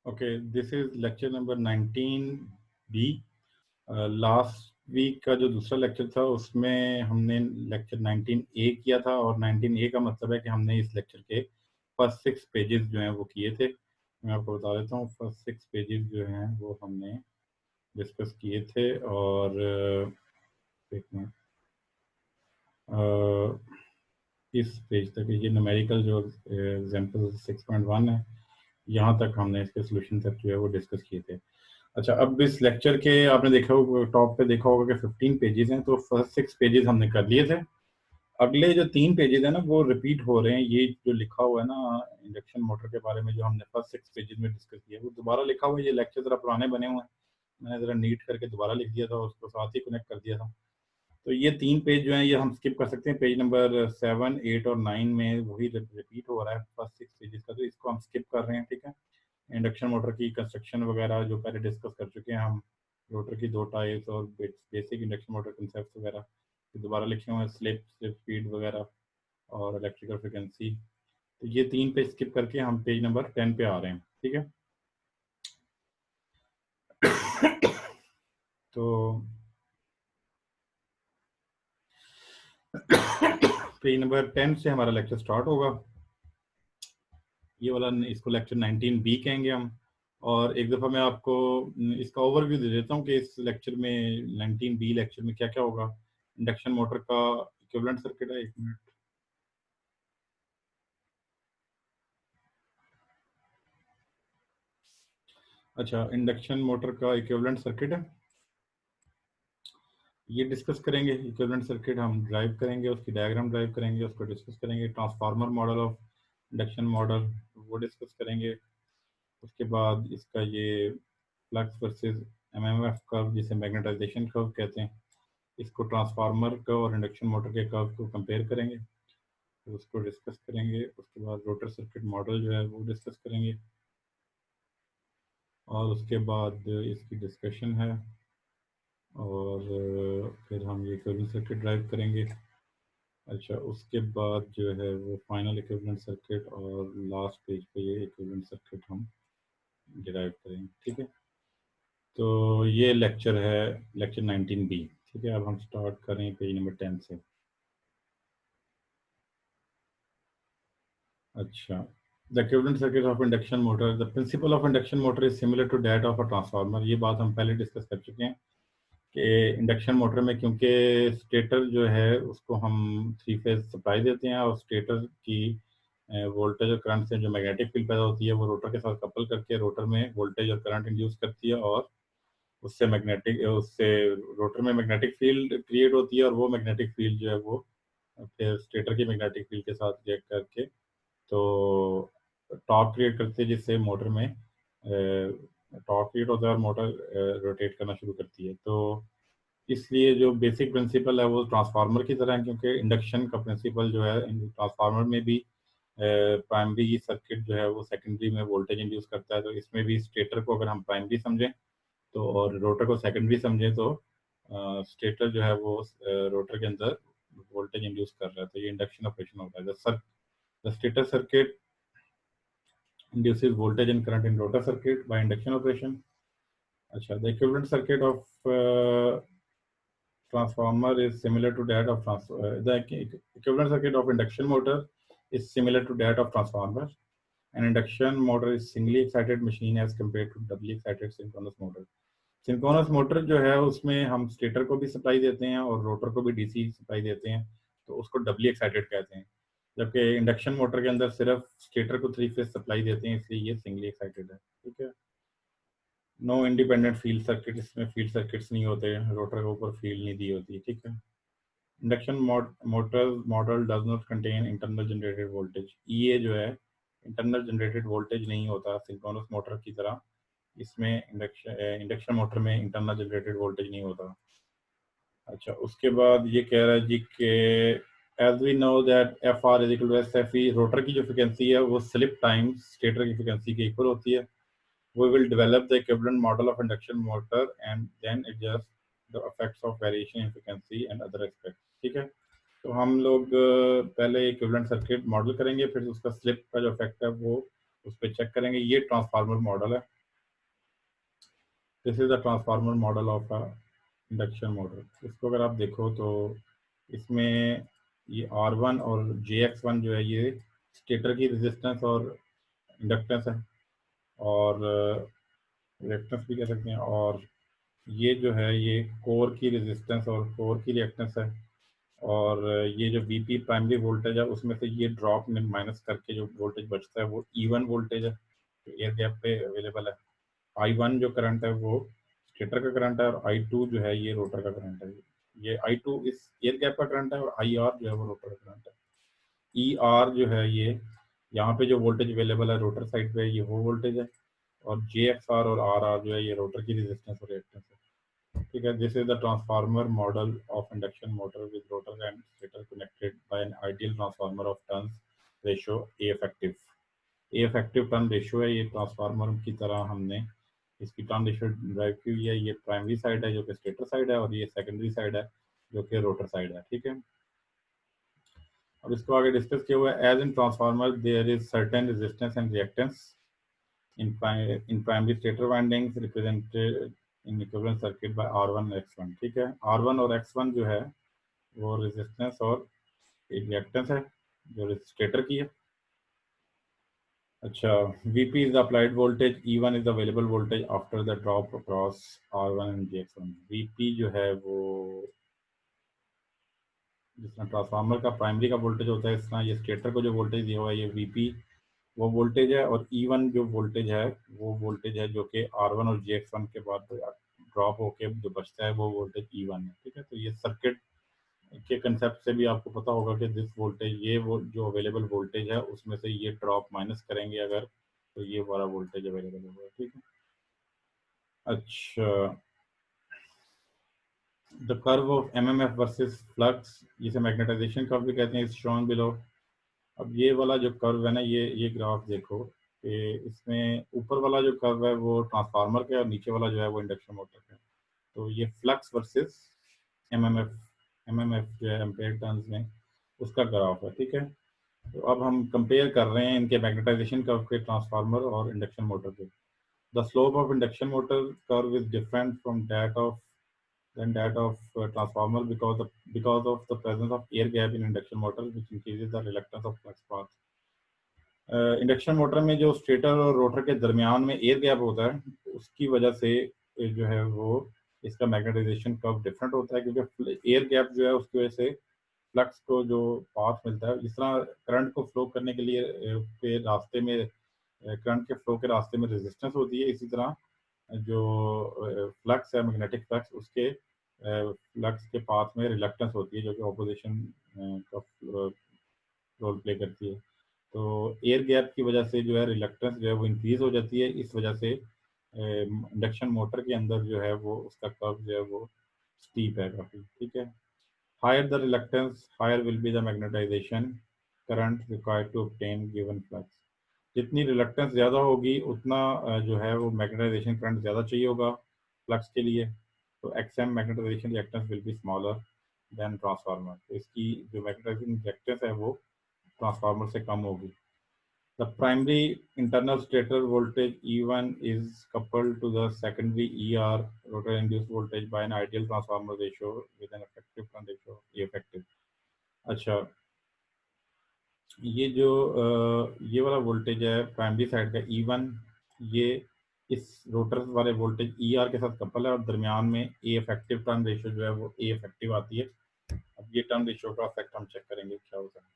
Okay, this is lecture number 19 B. Last week का जो दूसरा लेक्चर था उसमें हमने लेक्चर 19 ए किया था, और 19 ए का मतलब है कि हमने इस लेक्चर के फर्स्ट 6 पेजेस जो हैं वो किए थे। मैं आपको बता देता हूँ, फर्स्ट 6 पेजेस जो हैं वो हमने डिस्कस किए थे। और एक मिनट, इस पेज तक ये न्यूमेरिकल जो एग्जाम्पल 6.1 है, यहाँ तक हमने इसके सोल्यूशन तक जो है वो डिस्कस किए थे। अच्छा, अब इस लेक्चर के आपने देखा होगा, टॉप पे देखा होगा कि 15 पेजेस हैं, तो फर्स्ट 6 पेजेस हमने कर लिए थे। अगले जो 3 पेजेस हैं ना वो रिपीट हो रहे हैं। ये जो लिखा हुआ है ना इंडक्शन मोटर के बारे में, जो हमने फर्स्ट 6 पेजेस में डिस्कस किया, वो दोबारा लिखा हुआ है। ये लेक्चर जरा पुराने बने हुए हैं, मैंने जरा नीट करके दोबारा लिख दिया था, उसको साथ ही कनेक्ट कर दिया था। तो ये 3 पेज जो हैं ये हम स्किप कर सकते हैं। पेज नंबर 7, 8 और 9 में वही रिपीट हो रहा है फर्स्ट 6 पेजेस का, तो इसको हम स्किप कर रहे हैं, ठीक है। इंडक्शन मोटर की कंस्ट्रक्शन वगैरह जो पहले डिस्कस कर चुके हैं हम, रोटर की 2 टाइप्स और बेसिक इंडक्शन मोटर कंसेप्ट वगैरह दोबारा लिखे हुए हैं, स्लिप स्पीड वगैरह और इलेक्ट्रिकल फ्रिक्वेंसी। तो ये 3 पेज स्किप करके हम पेज नंबर 10 पे आ रहे हैं, ठीक है। तो पेज नंबर 10 से हमारा लेक्चर स्टार्ट होगा। ये वाला, इसको लेक्चर 19 बी कहेंगे हम। और एक दफ़ा मैं आपको इसका ओवरव्यू दे देता हूँ कि इस लेक्चर में 19 बी लेक्चर में क्या क्या होगा। इंडक्शन मोटर का इक्विवेलेंट सर्किट है, एक मिनट। अच्छा, इंडक्शन मोटर का इक्विवेलेंट सर्किट है, ये डिस्कस करेंगे। इक्विवेलेंट सर्किट हम ड्राइव करेंगे, उसकी डायग्राम ड्राइव करेंगे, उसको डिस्कस करेंगे। Transformer model of induction model वो डिस्कस करेंगे। उसके बाद इसका ये फ्लक्स वर्सेस एमएमएफ कर्व, जिसे मैग्नेटाइजेशन कर्व कहते हैं, इसको ट्रांसफार्मर का और इंडक्शन मोटर के कर्व को कंपेयर करेंगे, तो उसको डिस्कस करेंगे। उसके बाद रोटर सर्किट मॉडल जो है वो डिस्कस करेंगे, और उसके बाद इसकी डिस्कशन है। और फिर हम ये इक्विवेलेंट सर्किट ड्राइव करेंगे। अच्छा, उसके बाद जो है वो फाइनल इक्विवेलेंट सर्किट, और लास्ट पेज पे ये इक्विवेलेंट सर्किट हम डिराइव करेंगे, ठीक है। तो ये लेक्चर है, लेक्चर 19 बी, ठीक है। अब हम स्टार्ट करें पेज नंबर 10 से। अच्छा, the equivalent circuit of induction motor, the principle of induction motor is similar to that of a transformer. ये बात हम पहले डिस्कस कर चुके हैं कि इंडक्शन मोटर में क्योंकि स्टेटर जो है उसको हम 3 फेज सप्लाई देते हैं, और स्टेटर की वोल्टेज और करंट से जो मैग्नेटिक फील्ड पैदा होती है वो रोटर के साथ कपल करके रोटर में वोल्टेज और करंट इंड्यूस करती है, और उससे रोटर में मैग्नेटिक फील्ड क्रिएट होती है, और वो मैग्नेटिक फील्ड जो है वो फिर स्टेटर की मैग्नेटिक फील्ड के साथ रिएक्ट करके तो टॉर्क क्रिएट करती है, जिससे मोटर में टॉर्क क्रिएट होता है और मोटर रोटेट करना शुरू करती है। तो इसलिए जो बेसिक प्रिंसिपल है वो ट्रांसफार्मर की तरह है, क्योंकि इंडक्शन का प्रिंसिपल जो है ट्रांसफार्मर में भी प्राइमरी सर्किट जो है वो सेकेंडरी में वोल्टेज इंड्यूस करता है। तो इसमें भी स्टेटर को अगर हम प्राइमरी समझें तो, और रोटर को सेकेंडरी समझें तो, स्टेटर जो है वो रोटर के अंदर वोल्टेज इंड्यूस कर रहा है, तो ये इंडक्शन ऑपरेशन होता है। The stator circuit induces voltage and current in rotor circuit by induction operation. अच्छा, the equivalent circuit of transformer is similar to that of the equivalent circuit of induction motor is similar to that of transformer. An induction motor is singly excited machine as compared to doubly excited synchronous motor. Synchronous motor जो है उसमें हम stator को भी supply देते हैं और rotor को भी डीसी सप्लाई देते हैं, तो उसको डबली एक्साइटेड कहते हैं। जबकि इंडक्शन मोटर के अंदर सिर्फ स्टेटर को 3 फेज सप्लाई देते हैं, इसलिए ये सिंगली एक्साइटेड है, ठीक है। नो इंडिपेंडेंट फील्ड सर्किट, इसमें फील्ड सर्किट्स नहीं होते, रोटर के ऊपर फील्ड नहीं दी होती, ठीक है। Induction motor model does not contain internal generated voltage. ये जो है इंटरनल जनरेटेड वोल्टेज नहीं होता सिंक्रोनस मोटर की तरह। इसमें इंडक्शन मोटर में इंटरनल जनरेटेड वोल्टेज नहीं होता। अच्छा, उसके बाद ये कह रहा है जी कि as we know that F R is equal to S F E, rotor की जो फ्रिक्वेंसी है वो स्लिप टाइम्स स्टेटर की फ्रिक्वेंसी के इक्वल होती है। We will develop the equivalent model of induction motor and then adjust the effects of variation in frequency and other aspects, ठीक है। तो हम लोग पहले इक्विवेलेंट सर्किट मॉडल करेंगे, फिर उसका स्लिप का जो इफेक्ट है वो उस पर चेक करेंगे। ये ट्रांसफार्मर मॉडल है, this is the transformer model of a induction motor. इसको अगर आप देखो तो इसमें ये R1 और JX1 जो है ये स्टेटर की रेजिस्टेंस और इंडक्टेंस है, और रिएक्टेंस भी कह सकते हैं, और ये जो है ये कोर की रेजिस्टेंस और कोर की रिएक्टेंस है, और ये जो VP प्राइमरी वोल्टेज है उसमें से ये ड्रॉप में माइनस करके जो वोल्टेज बचता है वो E1 वोल्टेज है जो एयर गैप पे अवेलेबल है। I1 जो करंट है वो स्टेटर का करंट है, और I2 जो है ये रोटर का करंट है। ये I2 इस एयर गैप का करंट है, और IR जो है वो रोटर का करंट है। ER जो है ये यहाँ पे जो वोल्टेज अवेलेबल है रोटर साइड पे ये वो वोल्टेज है, और JXR और RR जो है ये रोटर की रेजिस्टेंस और रिएक्टेंस है। ठीक है, this is the transformer model of induction motor with rotor and stator connected by an ideal transformer of turns ratio A effective. A effective turn ratio है, ये ट्रांसफार्मर की तरह हमने इसकी टर्न रेशियो ड्राइव की हुई है। ये प्राइमरी साइड है जो कि स्टेटर साइड है, और ये सेकेंडरी साइड है जो कि रोटर साइड है। ठीक है, अब इसको आगे डिस्कस किया हुआ है। As in transformer there is certain resistance and reactance in primary stator windings represented in equivalent circuit by R1 और X1। ठीक है, R1 और X1 जो है वो रेजिस्टेंस और रिएक्टेंस है जो स्टेटर की है। अच्छा, VP is the applied voltage, E1 is the available voltage after the drop across R1 and JX1। VP जो है वो जिस तरह ट्रांसफार्मर का प्राइमरी का वोल्टेज होता है, इस तरह ये स्टेटर को जो वोल्टेज दिया हुआ है ये VP वो वोल्टेज है, और E1 जो वोल्टेज है वो वोल्टेज है जो कि R1 और JX1 के बाद ड्रॉप होके जो बचता है वो वोल्टेज E1 है। ठीक है, तो ये सर्किट के कंसेप्ट से भी आपको पता होगा कि दिस वोल्टेज ये वो जो अवेलेबल वोल्टेज है उसमें से ये ड्रॉप माइनस करेंगे अगर, तो ये वाला वोल्टेज अवेलेबल होगा। ठीक है, अच्छा, the curve of MMF versus flux, जिसे मैग्नेटाइजेशन कर्व भी कहते हैं, इज शोन बिलो। अब ये वाला जो कर्व है ना, ये ग्राफ देखो कि इसमें ऊपर वाला जो कर्व है वो ट्रांसफार्मर का है, और नीचे वाला जो है वो इंडक्शन मोटर का है। तो ये फ्लक्स वर्सेस एमएमएफ जो है एम्पेयर टर्न्स में उसका ग्राफ है। ठीक है, तो अब हम कंपेयर कर रहे हैं इनके मैग्नेटाइजेशन कर्व के, ट्रांसफार्मर और इंडक्शन मोटर के। The slope of induction motor curve is different from that of transformer because of the presence of air gap in induction motor, which increases the reluctance of flux path। Induction motor में जो stator और rotor के दरमियान में air gap होता है उसकी वजह से जो है वो इसका मैग्नेटाइजेशन कर्व डिफरेंट होता है, क्योंकि एयर गैप जो है उसकी वजह से फ्लक्स को जो पाथ मिलता है, जिस तरह करंट को फ्लो करने के लिए के रास्ते में करंट के फ्लो के रास्ते में रेजिस्टेंस होती है, इसी तरह जो फ्लक्स है मैग्नेटिक फ्लक्स उसके फ्लक्स के पाथ में रिलक्टेंस होती है जो कि ऑपोजिशन का रोल प्ले करती है। तो एयर गैप की वजह से जो है रिलक्टेंस जो है वो इंक्रीज हो जाती है, इस वजह से इंडक्शन मोटर के अंदर जो है वो उसका कर्व जो है वो स्टीप है काफी। ठीक है, higher the reluctance higher will be the magnetization current required to obtain given flux. जितनी रिलक्टेंस ज़्यादा होगी उतना जो है वो मैग्नेटाइजेशन करंट ज़्यादा चाहिए होगा फ्लक्स के लिए। तो XM magnetization reactance will be smaller than transformer, तो इसकी जो मैग्नेटाइजेशन रिएक्टेंस है वो ट्रांसफार्मर से कम होगी। The primary internal stator voltage E1 is coupled to the secondary ER rotor induced voltage by an ideal transformer ratio with an effective current ratio A effective। अच्छा, ये जो ये वाला वोल्टेज है प्राइमरी साइड का E1, ये इस rotor वाले वोल्टेज ER के साथ कपल है, और दरमियान में ए इफेक्टिव टर्न रेशियो जो है वो ए इफेक्टिव आती है। अब ये टर्न रेशियो का इफेक्ट हम चेक करेंगे क्या होता है।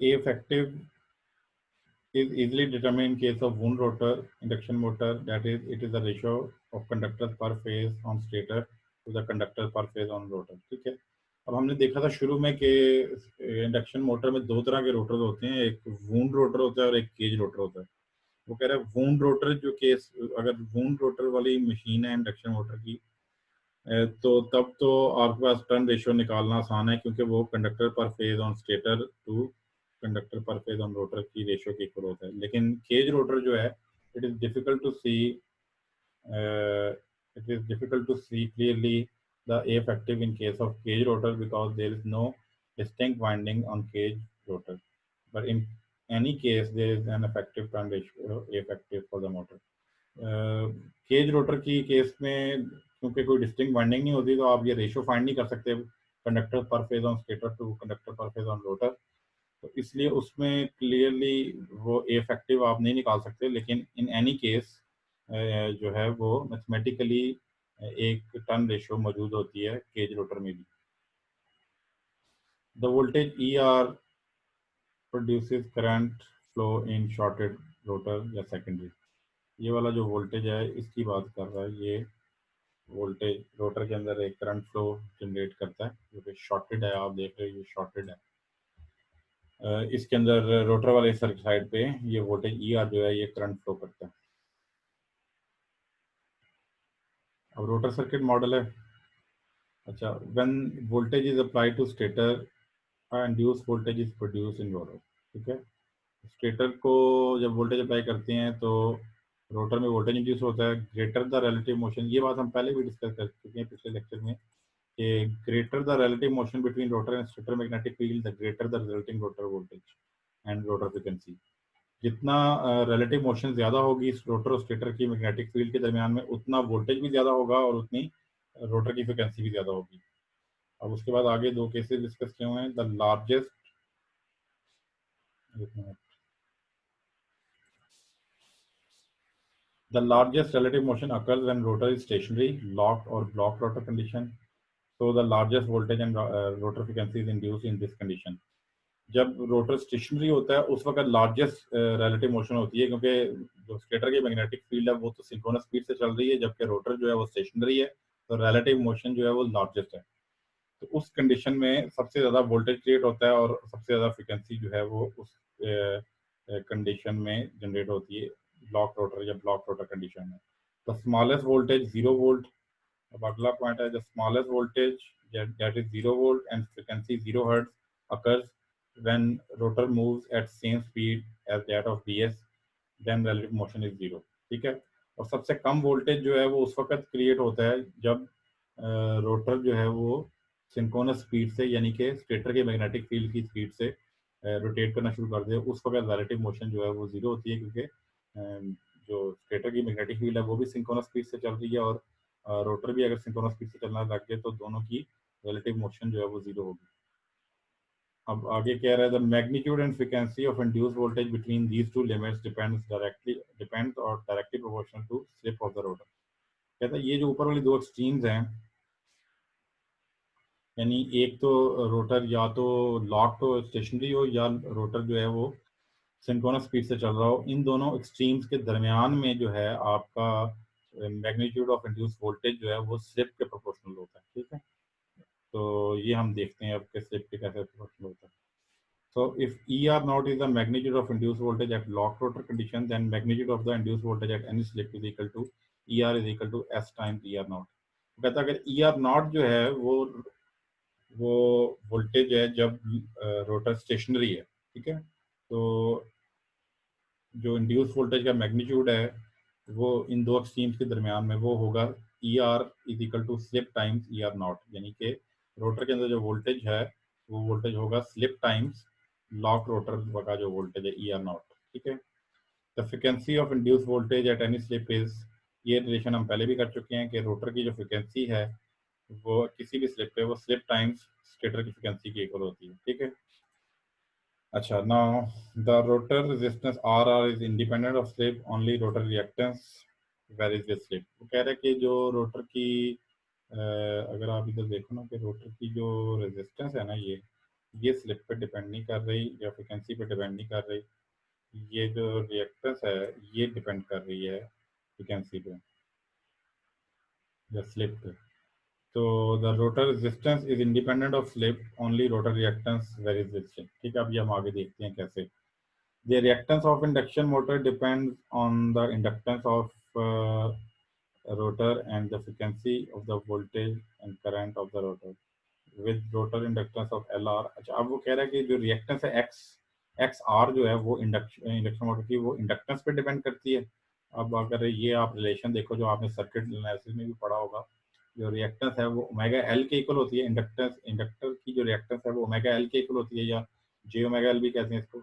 ए effective is easily determined in case of wound rotor induction motor, that is it is the ratio of conductors per phase on stator to the conductor per phase on rotor। ठीक है, अब हमने देखा था शुरू में कि इंडक्शन मोटर में दो तरह के रोटर होते हैं, एक वूंड रोटर होता है और एक केज रोटर होता है। वो कह रहा है वूंड रोटर जो केस, अगर वूंड रोटर वाली मशीन है इंडक्शन मोटर की, तो तब तो आपके पास टर्न रेशियो निकालना आसान है, क्योंकि वो कंडक्टर पर phase on stator to conductor पर फेज ऑन रोटर की रेशियो के इक्वल होता है। लेकिन केज रोटर जो है it is difficult to see clearly the a effective in case of cage rotor because there is no distinct winding on cage rotor, but any case there is an effective turn ratio effective for the motor. Cage rotor की case में क्योंकि कोई distinct winding नहीं होती, तो आप ये ratio find नहीं कर सकते कंडक्टर पर phase on stator to conductor पर फेज ऑन रोटर, तो इसलिए उसमें क्लियरली वो इफेक्टिव आप नहीं निकाल सकते। लेकिन इन एनी केस जो है वो मैथमेटिकली एक टर्न रेशियो मौजूद होती है केज रोटर में भी। The voltage E R produces current flow in shorted rotor या सेकेंडरी। ये वाला जो वोल्टेज है इसकी बात कर रहा है, ये वोल्टेज रोटर के अंदर एक करंट फ्लो जनरेट करता है जो कि शॉर्टेड है, आप देख रहे हो ये शॉर्टेड है। इसके अंदर रोटर वाले साइड पे ये वोल्टेज ई आर जो है ये करंट फ्लो करता है। अब रोटर सर्किट मॉडल है। अच्छा, when voltage is applied to stator induce voltage is produce in rotor. ठीक है, स्टेटर को जब वोल्टेज अप्लाई करते हैं तो रोटर में वोल्टेज इंड्यूस होता है ग्रेटर द रिलेटिव मोशन। ये बात हम पहले भी डिस्कस कर चुके हैं पिछले लेक्चर में कि greater the relative motion between rotor and stator magnetic field the greater the resulting rotor voltage and rotor frequency. जितना रिलेटिव मोशन ज़्यादा होगी इस रोटर और स्टेटर की मैग्नेटिक फील्ड के दरमियान में, उतना वोल्टेज भी ज़्यादा होगा और उतनी रोटर की फ्रिक्वेंसी भी ज़्यादा होगी। अब उसके बाद आगे दो केसेस डिस्कस किए हुए हैं। The largest relative motion occurs when rotor is stationary, locked or blocked rotor condition. So the largest voltage and rotor frequency is induced in this condition. जब रोटर स्टेशनरी होता है उस वक्त लार्जेस्ट रिलेटिव मोशन होती है, क्योंकि जो stator की मैग्नेटिक फील्ड है वो तो सिंक्रोनस स्पीड से चल रही है, जबकि रोटर जो है वो स्टेशनरी है, तो रिलेटिव मोशन जो है वो लार्जेस्ट है। तो उस कंडीशन में सबसे ज़्यादा वोल्टेज क्रिएट होता है और सबसे ज़्यादा फ्रिक्वेंसी जो है वो उस कंडीशन में जनरेट होती है, ब्लॉक रोटर या ब्लॉक रोटर कंडीशन में। The smallest voltage 0 volt. अब अगला पॉइंट है, the smallest voltage that is 0 volt and frequency 0 hertz occurs when rotor moves at same speed as that of BS, then relative motion is 0। ठीक है, और सबसे कम voltage जो है वो उस वक्त क्रिएट होता है जब रोटर जो है वो सिंक्रोनस स्पीड से, यानी कि स्टेटर के मैग्नेटिक फील्ड की स्पीड से रोटेट करना शुरू कर दे। उस वक्त रिलेटिव मोशन जो है वो 0 होती है, क्योंकि जो स्टेटर की मैग्नेटिक फील्ड है वो भी सिंक्रोनस स्पीड से चल रही है और रोटर भी अगर सिंक्रोनस स्पीड से चलना लग जाए तो दोनों की रिलेटिव मोशन जो है वो 0 होगी। अब आगे कह रहा है, the magnitude and frequency of induced voltage between these two limits depends और directly proportional to slip of the rotor. कहता है ये जो ऊपर वाली दो एक्सट्रीम्स हैं, यानी एक तो रोटर या तो लॉक तो स्टेशनरी हो या रोटर जो है वो सिंक्रोनस स्पीड से चल रहा हो, इन दोनों एक्सट्रीम्स के दरमियान में जो है आपका मैग्नीट्यूड ऑफ इंड्यूस्ड वोल्टेज जो है वो स्लिप के प्रोपोर्शनल होता है। ठीक है, तो ये हम देखते हैं अब कि स्लिप के कैसे प्रोपोर्शनल होता है। So if ER naught is the magnitude of induced voltage at locked rotor condition, then magnitude of the induced voltage at any slip is equal to ER is equal to S times ER naught। तो कहता है अगर ER naught जो है वो voltage है जब rotor stationery है। ठीक है, तो जो इंड्यूस वोल्टेज का मैग्नीट्यूड है वो इन दो एक्सट्रीम्स के दरमियान में वो होगा ER is equal to slip times ER naught, यानी कि रोटर के अंदर जो वोल्टेज है वो वोल्टेज होगा स्लिप टाइम्स लॉक रोटर का जो वोल्टेज है ER naught। ठीक है, the frequency of induce voltage at any slip is, ये रिलेशन हम पहले भी कर चुके हैं कि रोटर की जो फ्रिक्वेंसी है वो किसी भी स्लिप पे वो स्लिप टाइम्स स्टेटर की फ्रिक्वेंसी की इक्वल होती है। ठीक है, अच्छा, now the rotor resistance RR is independent of slip, only rotor reactance varies with slip. वो कह रहे हैं कि जो रोटर की अगर आप इधर देखो ना कि रोटर की जो रेजिस्टेंस है ना ये स्लिप पे डिपेंड नहीं कर रही या फ्रिक्वेंसी पे डिपेंड नहीं कर रही, ये जो रिएक्टेंस है ये डिपेंड कर रही है फ्रिक्वेंसी पे या स्लिप पे। तो the rotor resistance is independent of slip, only rotor reactance varies with slip. ठीक है, अब ये हम आगे देखते हैं कैसे। The reactance of induction motor depends on the inductance of rotor and the frequency of the voltage and current of the rotor with rotor inductance of LR। अच्छा, अब वो कह रहा है कि जो रिएक्टेंस है XR जो है वो इंडक्शन मोटर की वो इंडक्टेंस पे डिपेंड करती है। अब अगर ये आप रिलेशन देखो जो आपने सर्किट एनालिसिस में भी पढ़ा होगा, जो रिएक्टेंस है वो ओमेगा एल के इक्वल होती है। इंडक्टर की जो रिएक्टेंस है वो ओमेगा एल के इक्वल होती है, या जे ओमेगा एल भी कहते हैं इसको।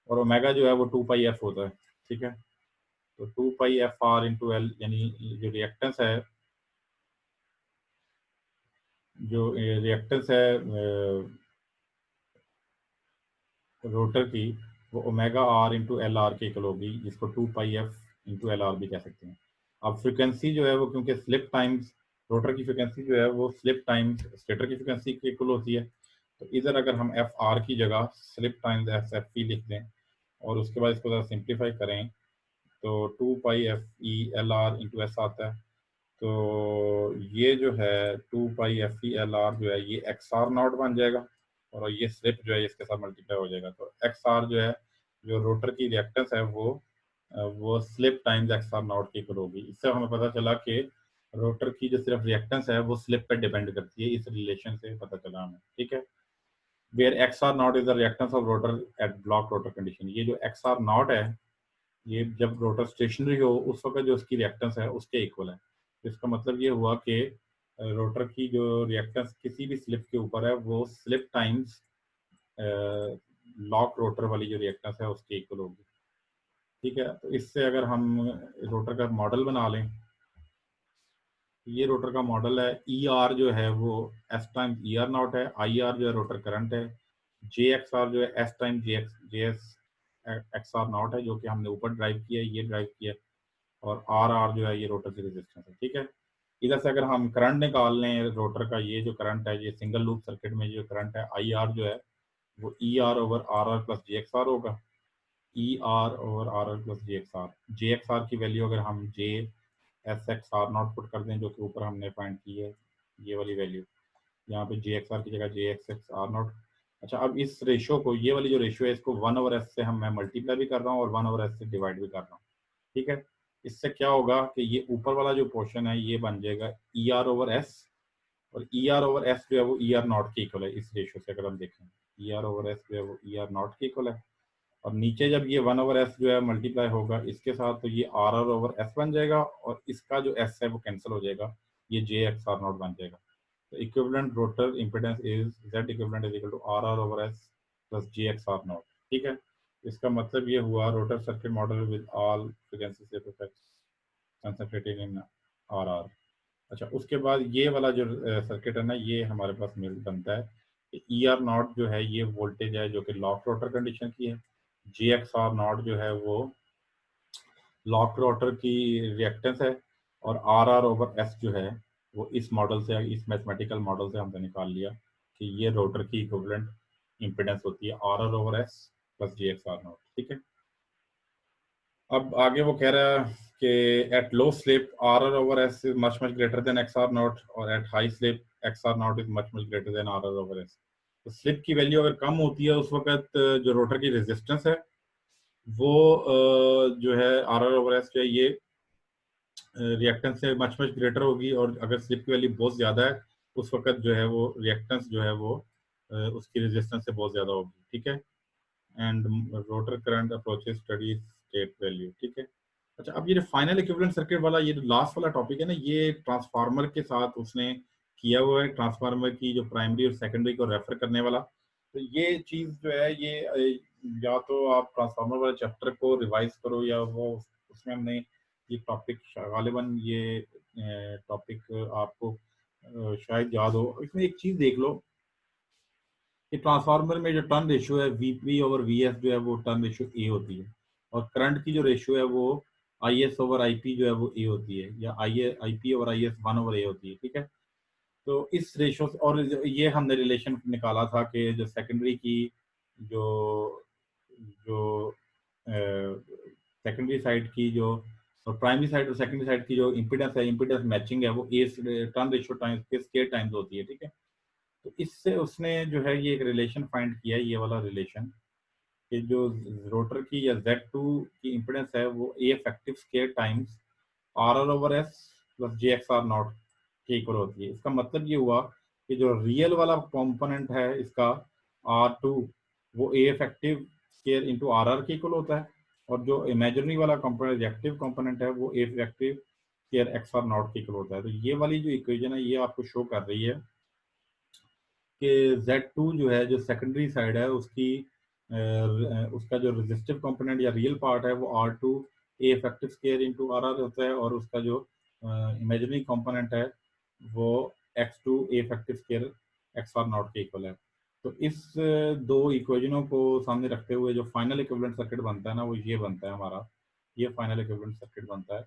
और ओमेगा जो है वो 2 पाई एफ होता है, ठीक है। तो 2 pi F R into L, यानी जो रिएक्टेंस है, जो रिएक्टेंस है रोटर की, वो omega R into L R के इक्वल होगी, जिसको 2 pi F into L R भी कह सकते हैं। अब फ्रिक्वेंसी जो है वो, क्योंकि स्लिप टाइम्स रोटर की फ्रिक्वेंसी जो है वो स्लिप टाइम्स स्टेटर की फ्रिक्वेंसी के इक्वल होती है। तो इधर अगर हम एफ आर की जगह slip times S F P लिख दें और उसके बाद इसको ज़रा सिंप्लीफाई करें, तो 2 pi F E L R into S आता है। तो ये जो है 2 pi F E L R जो है ये एक्स आर नॉट बन जाएगा, और ये स्लिप जो है इसके साथ मल्टीप्लाई हो जाएगा। तो एक्स आर जो है, जो रोटर की रिएक्टेंस है, वो slip times X R naught की इक्वल होगी। इससे हमें पता चला कि रोटर की जो सिर्फ रिएक्टेंस है वो स्लिप पे डिपेंड करती है, इस रिलेशन से पता चला हमें, ठीक है। Where X R naught is the reactance of rotor at block rotor condition. ये जो एक्स आर नॉट है, ये जब रोटर स्टेशनरी हो उस वक्त जो उसकी रिएक्टेंस है उसके इक्वल है। तो इसका मतलब ये हुआ कि रोटर की जो रिएक्टेंस किसी भी स्लिप के ऊपर है वो स्लिप टाइम्स लॉक रोटर वाली जो रिएक्टेंस है उसके इक्वल होगी, ठीक है। तो इससे अगर हम रोटर का मॉडल बना लें, ये रोटर का मॉडल है। ई आर जो है वो S times E R naught है, आई आर जो है रोटर करंट है, जे एक्स आर जो है S times J S X R naught है, जो कि हमने ऊपर ड्राइव किया है, ये ड्राइव किया है, और आर आर जो है ये रोटर की रेजिस्टेंस है, ठीक है। इधर से अगर हम करंट निकाल लें रोटर का, ये जो करंट है, ये सिंगल लूप सर्किट में जो करंट है, आई आर जो है वो E R over R R plus J X R होगा। E R over R R plus J X R की वैल्यू अगर हम J S X R naught put कर दें, जो कि ऊपर हमने फाइंड की है, ये वाली वैल्यू, यहाँ पे जे एक्स आर की जगह जे एक्स एक्स आर नॉट। अच्छा, अब इस रेशियो को, ये वाली जो रेशियो है, इसको 1/s से मैं मल्टीप्लाई भी कर रहा हूँ और 1/s से डिवाइड भी कर रहा हूँ, ठीक है। इससे क्या होगा कि ये ऊपर वाला जो पोर्शन है ये बन जाएगा ई आर ओवर एस, और ई आर ओवर एस जो है वो ई आर नॉट के इक्वल है। इस रेशियो से अगर हम देखें, ई आर ओवर एस जो है वो ई आर नॉट के इक्वल है। और नीचे जब ये 1/s जो है मल्टीप्लाई होगा इसके साथ, तो ये आर आर ओवर एस बन जाएगा, और इसका जो एस है वो कैंसिल हो जाएगा, ये जे एक्स आर नॉट बन जाएगा। तो equivalent rotor impedance is Z equivalent is equal to R R over S plus J X R naught, ठीक है। इसका मतलब ये हुआ rotor circuit model with all frequency slip effects concentrated in R R. अच्छा, उसके बाद ये वाला जो सर्किट है ना, ये हमारे पास मिल बनता है। ई आर नॉट जो है ये वोल्टेज है जो कि लॉक रोटर कंडीशन की है, जी एक्स आर नॉट जो है वो लॉक रोटर की रिएक्टेंस है, और आर आर ओवर एस जो है वो इस मॉडल से, इस मैथमेटिकल मॉडल से हमने निकाल लिया कि ये रोटर की इक्विवेलेंट इम्पीडेंस होती है R R over S plus G X R naught, ठीक है। अब आगे वो कह रहा है कि at low slip R R over S is much much greater than X R naught, और at high slip X R naught is much much greater than R R over S. तो स्लिप की value अगर कम होती है उस वक्त जो रोटर की रेजिस्टेंस है वो जो है आर आर ओवर एस जो है ये रिएक्टेंस से मच मच ग्रेटर होगी, और अगर स्लिप की वैल्यू बहुत ज़्यादा है उस वक्त जो है वो रिएक्टेंस जो है वो उसकी रेजिस्टेंस से बहुत ज़्यादा होगी, ठीक है। And rotor current approaches steady state value, ठीक है। अच्छा, अब ये जो फाइनल इक्विवेलेंट सर्किट वाला ये जो लास्ट वाला टॉपिक है ना, ये ट्रांसफार्मर के साथ उसने किया हुआ है, ट्रांसफार्मर की जो प्राइमरी और सेकेंडरी को रेफर करने वाला। तो ये चीज़ जो है ये या तो आप ट्रांसफार्मर वाले चैप्टर को रिवाइज करो, या वो उसमें हमने ये टॉपिक गालिबन ये टॉपिक आपको शायद याद हो। इसमें एक चीज़ देख लो कि ट्रांसफार्मर में जो टर्न रेशियो है वीपी ओवर वीएस जो है वो टर्न रेशियो ए होती है, और करंट की जो रेशियो है वो I S over I P जो है वो ए होती है, या I P over I S 1/a होती है, ठीक है। तो इस रेशियो से, और ये हमने रिलेशन निकाला था कि जो सेकेंडरी की जो जो सेकेंडरी साइड की जो, और प्राइमरी साइड और सेकेंडरी साइड की जो इम्पीडेंस है, इम्पीडेंस मैचिंग है, वो ए टर्न रेशियो टाइम्स के स्केयर टाइम्स होती है, ठीक है। तो इससे उसने जो है ये एक रिलेशन फाइंड किया है, ये वाला रिलेशन, कि जो रोटर की या Z2 की इम्पीडेंस है वो E effective square times R R over S plus J X R naught के इक्वल होती है। इसका मतलब ये हुआ कि जो रियल वाला कंपोनेंट है इसका R2 वो E effective square into R R के इक्वल होता है, और जो इमेजिनरी वाला कंपोनेंट रिएक्टिव कंपोनेंट है वो E effective square X R naught के इक्वल होता है। तो ये वाली जो इक्वेशन है ये आपको शो कर रही है कि Z2 जो है, जो सेकेंडरी साइड है उसकी उसका जो रेजिस्टिव कंपोनेंट या रियल पार्ट है वो R2 A effective square into RR होता है, और उसका जो इमेजिनरी कंपोनेंट है वो X2 A effective square XR not के इक्वल है। तो इस दो इक्वेशनों को सामने रखते हुए जो फाइनल इक्विवेलेंट सर्किट बनता है ना, वो ये बनता है हमारा, ये फाइनल इक्विवेलेंट सर्किट बनता है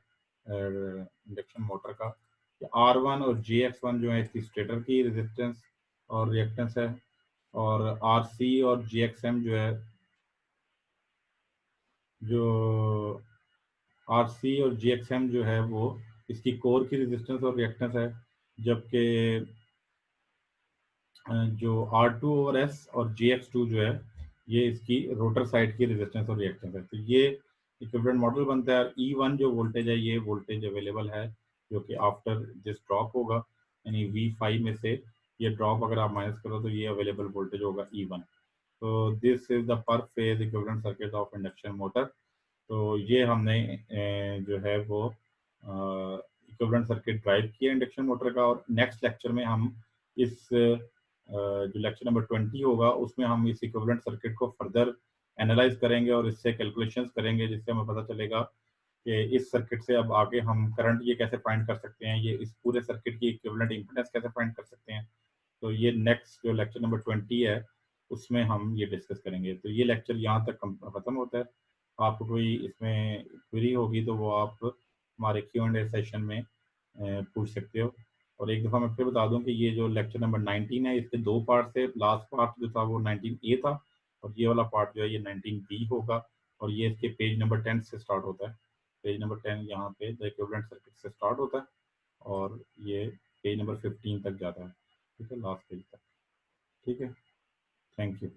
इंडक्शन मोटर का। R1 और JX1 जो है इसकी स्टेटर की रेजिस्टेंस और रिएक्टेंस है, और RC और GXM जो है, जो RC और GXM जो है वो इसकी कोर की रेजिस्टेंस और रिएक्टेंस है, जबकि जो R2 और S और GX2 जो है ये इसकी रोटर साइड की रेजिस्टेंस और रिएक्टेंस है। तो ये इक्विवेलेंट मॉडल बनता है। E1 जो वोल्टेज है, ये वोल्टेज अवेलेबल है जो कि आफ्टर दिस ड्रॉप होगा, यानी V5 में से ये ड्रॉप अगर आप माइनस करो तो ये अवेलेबल वोल्टेज होगा E1। तो दिस इज द पर phase equivalent circuit of induction motor. तो ये हमने जो है वो इक्विवेलेंट सर्किट ड्राइव किया इंडक्शन मोटर का, और नेक्स्ट लेक्चर में हम इस जो लेक्चर नंबर 20 होगा उसमें हम इस इक्विवेलेंट सर्किट को फर्दर एनालाइज करेंगे और इससे कैलकुलेशंस करेंगे, जिससे हमें पता चलेगा कि इस सर्किट से अब आगे हम करंट ये कैसे फाइंड कर सकते हैं, ये इस पूरे सर्किट की इक्विवेलेंट इम्पीडेंस कैसे फाइंड कर सकते हैं। तो ये नेक्स्ट जो लेक्चर नंबर 20 है उसमें हम ये डिस्कस करेंगे। तो ये लेक्चर यहाँ तक खत्म होता है। आपको कोई इसमें क्वेरी होगी तो वो आप हमारे Q&A सेशन में पूछ सकते हो। और एक दफ़ा मैं फिर बता दूं कि ये जो लेक्चर नंबर 19 है इसके दो पार्ट थे। लास्ट पार्ट जो था वो 19A था, और ये वाला पार्ट जो है ये 19B होगा, और ये इसके पेज नंबर 10 से स्टार्ट होता है। पेज नंबर 10 यहाँ पे द इक्विवेलेंट सर्किट से स्टार्ट होता है, और ये पेज नंबर 15 तक जाता है। ठीक है, लास्ट पेज तक। ठीक है, थैंक यू।